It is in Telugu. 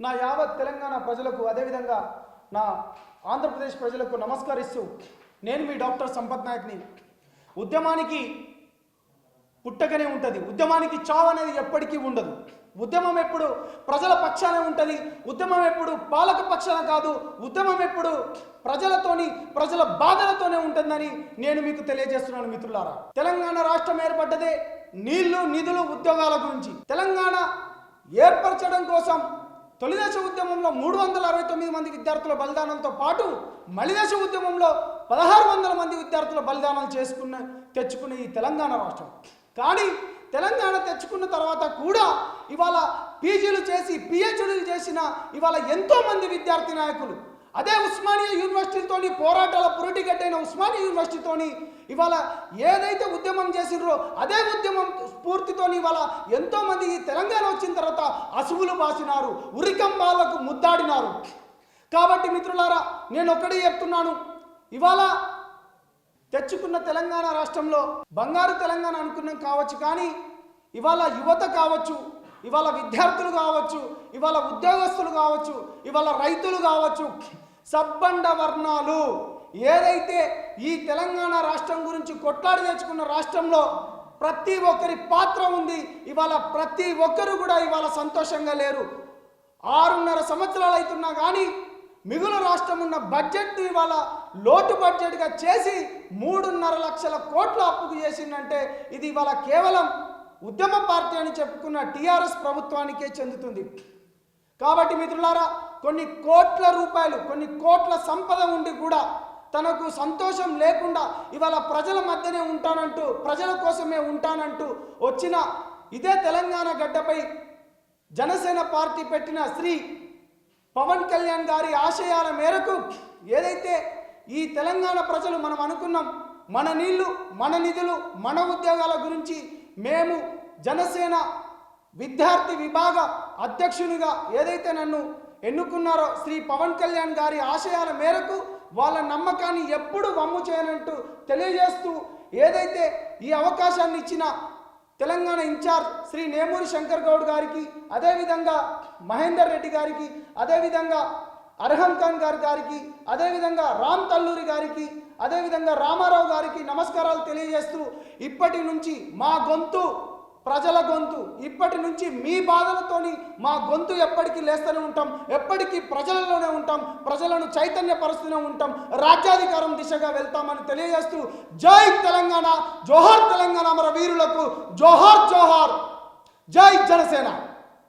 నా యావత్ తెలంగాణ ప్రజలకు అదేవిధంగా నా ఆంధ్రప్రదేశ్ ప్రజలకు నమస్కరిస్తూ నేను మీ డాక్టర్ సంపత్ నాయక్ని. ఉద్యమానికి పుట్టకనే ఉంటుంది, ఉద్యమానికి చావు అనేది ఎప్పటికీ ఉండదు. ఉద్యమం ఎప్పుడు ప్రజల పక్షానే ఉంటుంది, ఉద్యమం ఎప్పుడు పాలక పక్షాన కాదు, ఉద్యమం ఎప్పుడు ప్రజలతోని ప్రజల బాధలతోనే ఉంటుందని నేను మీకు తెలియజేస్తున్నాను మిత్రులారా. తెలంగాణ రాష్ట్రం ఏర్పడ్డదే నీళ్లు నిధులు ఉద్యోగాల గురించి. తెలంగాణ ఏర్పరచడం కోసం తొలిదశ ఉద్యమంలో 369 మంది విద్యార్థుల బలిదానంతో పాటు మలిదశ ఉద్యమంలో 1600 మంది విద్యార్థుల బలిదానాలు తెచ్చుకున్న ఈ తెలంగాణ రాష్ట్రం. కానీ తెలంగాణ తెచ్చుకున్న తర్వాత కూడా ఇవాళ పీజీలు చేసి పిహెచ్డీలు చేసిన ఇవాళ ఎంతోమంది విద్యార్థి నాయకులు అదే ఉస్మానియా యూనివర్సిటీతోని పోరాటాల పురిటిగట్టైన ఉస్మానియా యూనివర్సిటీతోని ఇవాళ ఏదైతే ఉద్యమం చేసిర్రో అదే ఉద్యమం స్ఫూర్తితోని ఇవాళ ఎంతోమంది ఈ తెలంగాణ వచ్చిన తర్వాత అసువులు బాసినారు, ఉరికంబాలకు ముద్దాడినారు. కాబట్టి మిత్రులారా, నేను ఒక్కడే చెప్తున్నాను, ఇవాళ తెచ్చుకున్న తెలంగాణ రాష్ట్రంలో బంగారు తెలంగాణ అనుకున్నాం కావచ్చు, కానీ ఇవాళ యువత కావచ్చు, ఇవాళ విద్యార్థులు కావచ్చు, ఇవాళ ఉద్యోగస్తులు కావచ్చు, ఇవాళ రైతులు కావచ్చు, సబ్బండ వర్ణాలు ఏదైతే ఈ తెలంగాణ రాష్ట్రం గురించి కొట్లాడి తెచ్చుకున్న రాష్ట్రంలో ప్రతి ఒక్కరి పాత్ర ఉంది. ఇవాళ ప్రతి ఒక్కరు కూడా ఇవాళ సంతోషంగా లేరు. 6.5 సంవత్సరాలు అవుతున్నా కానీ మిగులు రాష్ట్రం ఉన్న బడ్జెట్ ఇవాళ లోటు బడ్జెట్గా చేసి 3.5 లక్షల కోట్ల అప్పుకు చేసిందంటే ఇది ఇవాళ కేవలం ఉద్యమ పార్టీ అని చెప్పుకున్న టీఆర్ఎస్ ప్రభుత్వానికే చెందుతుంది. కాబట్టి మిత్రులారా, కొన్ని కోట్ల రూపాయలు, కొన్ని కోట్ల సంపద ఉండి కూడా తనకు సంతోషం లేకుండా ఇవాళ ప్రజల మధ్యనే ఉంటానంటూ, ప్రజల కోసమే ఉంటానంటూ వచ్చిన ఇదే తెలంగాణ గడ్డపై జనసేన పార్టీ పెట్టిన శ్రీ పవన్ కళ్యాణ్ గారి ఆశయాల మేరకు ఏదైతే ఈ తెలంగాణ ప్రజలు మనం అనుకున్నాం, మన నీళ్లు మన నిధులు మన ఉద్యోగాల గురించి మేము జనసేన విద్యార్థి విభాగ అధ్యక్షునిగా ఏదైతే నన్ను ఎన్నుకున్నారో శ్రీ పవన్ కళ్యాణ్ గారి ఆశయాల మేరకు వాళ్ళ నమ్మకాన్ని ఎప్పుడు వమ్ము చేయనంటూ తెలియజేస్తూ ఏదైతే ఈ అవకాశాన్ని ఇచ్చిన తెలంగాణ ఇన్ఛార్జ్ శ్రీ నేమూరి శంకర్ గౌడ్ గారికి, అదేవిధంగా మహేందర్ రెడ్డి గారికి, అదేవిధంగా అర్హం ఖాన్ గారికి, అదేవిధంగా రామ్ తల్లూరి గారికి, అదేవిధంగా రామారావు గారికి నమస్కారాలు తెలియజేస్తూ ఇప్పటి నుంచి మా గొంతు ప్రజల గొంతు, ఇప్పటి నుంచి మీ బాధలతోని మా గొంతు ఎప్పటికీ లేస్తూనే ఉంటాం, ఎప్పటికీ ప్రజలలోనే ఉంటాం, ప్రజలను చైతన్యపరుస్తూనే ఉంటాం, రాజ్యాధికారం దిశగా వెళ్తామని తెలియజేస్తూ జై తెలంగాణ, జోహార్ తెలంగాణ అమర వీరులకు, జోహార్ జోహార్, జై జనసేన.